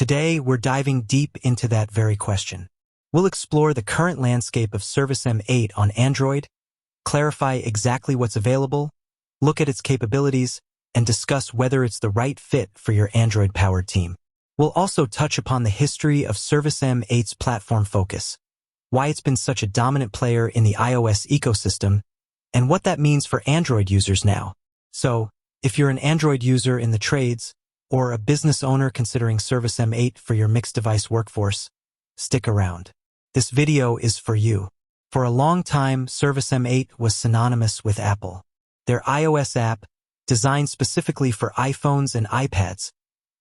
Today, we're diving deep into that very question. We'll explore the current landscape of ServiceM8 on Android, clarify exactly what's available, look at its capabilities, and discuss whether it's the right fit for your Android-powered team. We'll also touch upon the history of ServiceM8's platform focus, why it's been such a dominant player in the iOS ecosystem, and what that means for Android users now. So, if you're an Android user in the trades, or a business owner considering ServiceM8 for your mixed-device workforce, stick around. This video is for you. For a long time, ServiceM8 was synonymous with Apple. Their iOS app, designed specifically for iPhones and iPads,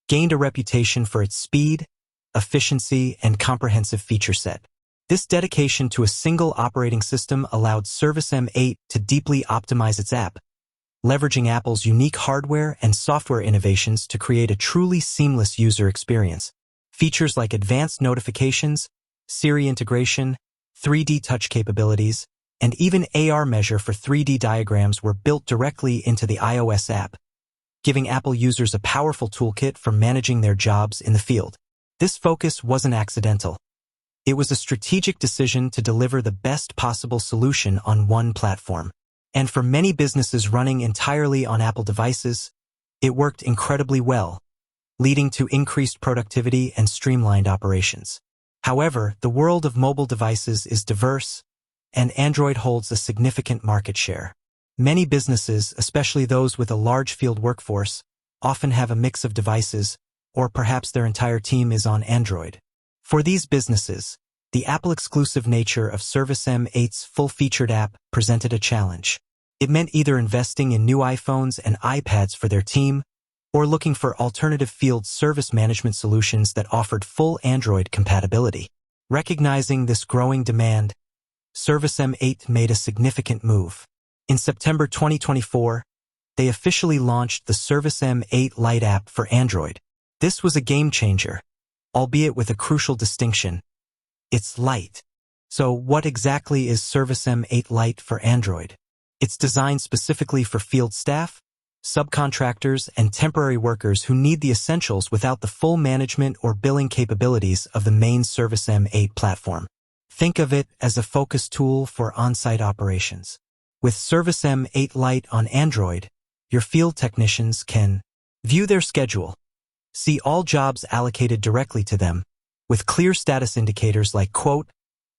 gained a reputation for its speed, efficiency, and comprehensive feature set. This dedication to a single operating system allowed ServiceM8 to deeply optimize its app, leveraging Apple's unique hardware and software innovations to create a truly seamless user experience. Features like advanced notifications, Siri integration, 3D touch capabilities, and even AR measure for 3D diagrams were built directly into the iOS app, giving Apple users a powerful toolkit for managing their jobs in the field. This focus wasn't accidental. It was a strategic decision to deliver the best possible solution on one platform. And for many businesses running entirely on Apple devices, it worked incredibly well, leading to increased productivity and streamlined operations. However, the world of mobile devices is diverse, and Android holds a significant market share. Many businesses, especially those with a large field workforce, often have a mix of devices, or perhaps their entire team is on Android. For these businesses, the Apple-exclusive nature of ServiceM8's full-featured app presented a challenge. It meant either investing in new iPhones and iPads for their team, or looking for alternative field service management solutions that offered full Android compatibility. Recognizing this growing demand, ServiceM8 made a significant move. In September 2024, they officially launched the ServiceM8 Lite app for Android. This was a game-changer, albeit with a crucial distinction. It's light. So what exactly is ServiceM8 Lite for Android? It's designed specifically for field staff, subcontractors, and temporary workers who need the essentials without the full management or billing capabilities of the main ServiceM8 platform. Think of it as a focus tool for on-site operations. With ServiceM8 Lite on Android, your field technicians can view their schedule, see all jobs allocated directly to them, with clear status indicators like quote,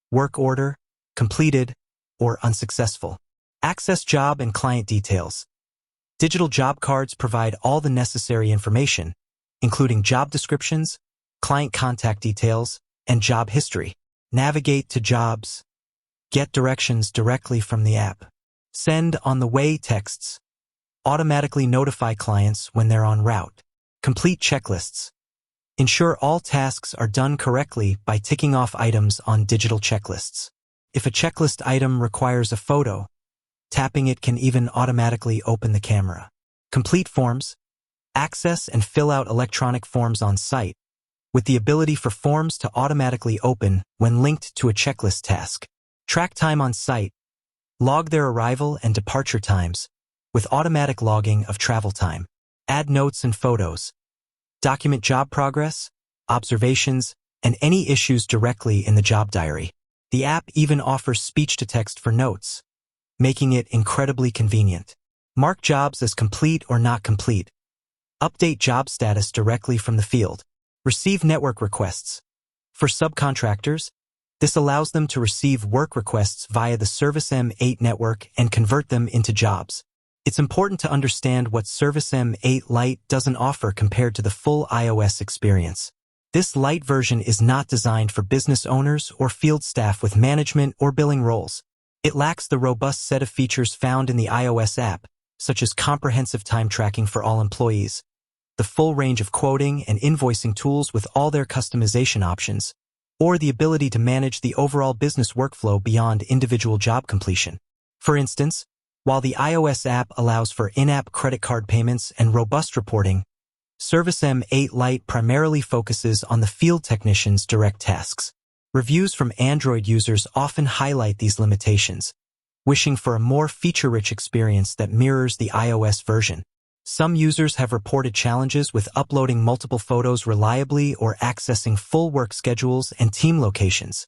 work order, completed, or unsuccessful. Access job and client details. Digital job cards provide all the necessary information, including job descriptions, client contact details, and job history. Navigate to jobs. Get directions directly from the app. Send on-the-way texts. Automatically notify clients when they're en route. Complete checklists. Ensure all tasks are done correctly by ticking off items on digital checklists. If a checklist item requires a photo, tapping it can even automatically open the camera. Complete forms. Access and fill out electronic forms on site, with the ability for forms to automatically open when linked to a checklist task. Track time on site. Log their arrival and departure times, with automatic logging of travel time. Add notes and photos. Document job progress, observations, and any issues directly in the job diary. The app even offers speech-to-text for notes, making it incredibly convenient. Mark jobs as complete or not complete. Update job status directly from the field. Receive network requests. For subcontractors, this allows them to receive work requests via the ServiceM8 network and convert them into jobs. It's important to understand what ServiceM8 Lite doesn't offer compared to the full iOS experience. This Lite version is not designed for business owners or field staff with management or billing roles. It lacks the robust set of features found in the iOS app, such as comprehensive time tracking for all employees, the full range of quoting and invoicing tools with all their customization options, or the ability to manage the overall business workflow beyond individual job completion. For instance, while the iOS app allows for in-app credit card payments and robust reporting, ServiceM8 Lite primarily focuses on the field technician's direct tasks. Reviews from Android users often highlight these limitations, wishing for a more feature-rich experience that mirrors the iOS version. Some users have reported challenges with uploading multiple photos reliably or accessing full work schedules and team locations,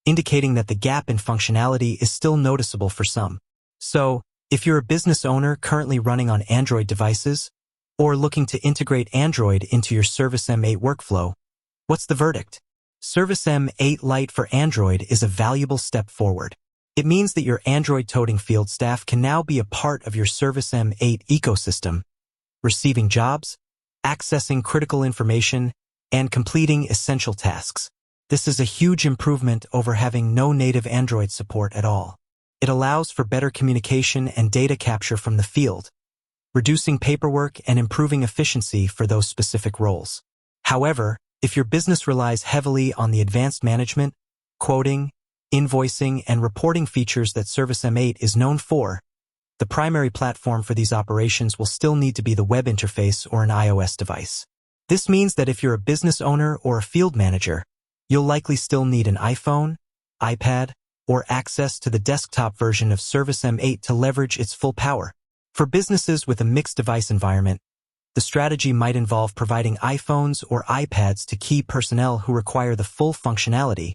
indicating that the gap in functionality is still noticeable for some. So, if you're a business owner currently running on Android devices, or looking to integrate Android into your ServiceM8 workflow, what's the verdict? ServiceM8 Lite for Android is a valuable step forward. It means that your Android-toting field staff can now be a part of your ServiceM8 ecosystem, receiving jobs, accessing critical information, and completing essential tasks. This is a huge improvement over having no native Android support at all. It allows for better communication and data capture from the field, reducing paperwork and improving efficiency for those specific roles. However, if your business relies heavily on the advanced management, quoting, invoicing, and reporting features that ServiceM8 is known for, the primary platform for these operations will still need to be the web interface or an iOS device. This means that if you're a business owner or a field manager, you'll likely still need an iPhone, iPad, or access to the desktop version of ServiceM8 to leverage its full power. For businesses with a mixed device environment, the strategy might involve providing iPhones or iPads to key personnel who require the full functionality,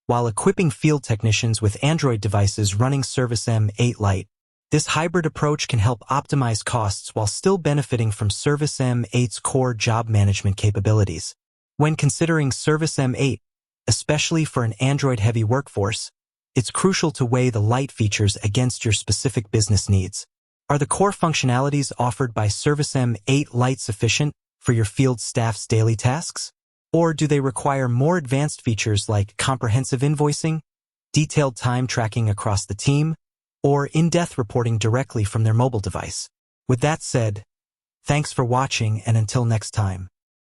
while equipping field technicians with Android devices running ServiceM8 Lite. This hybrid approach can help optimize costs while still benefiting from ServiceM8's core job management capabilities. When considering ServiceM8, especially for an Android-heavy workforce, it's crucial to weigh the Lite features against your specific business needs. Are the core functionalities offered by ServiceM8 Lite sufficient for your field staff's daily tasks? Or do they require more advanced features like comprehensive invoicing, detailed time tracking across the team, or in-depth reporting directly from their mobile device? With that said, thanks for watching, and until next time.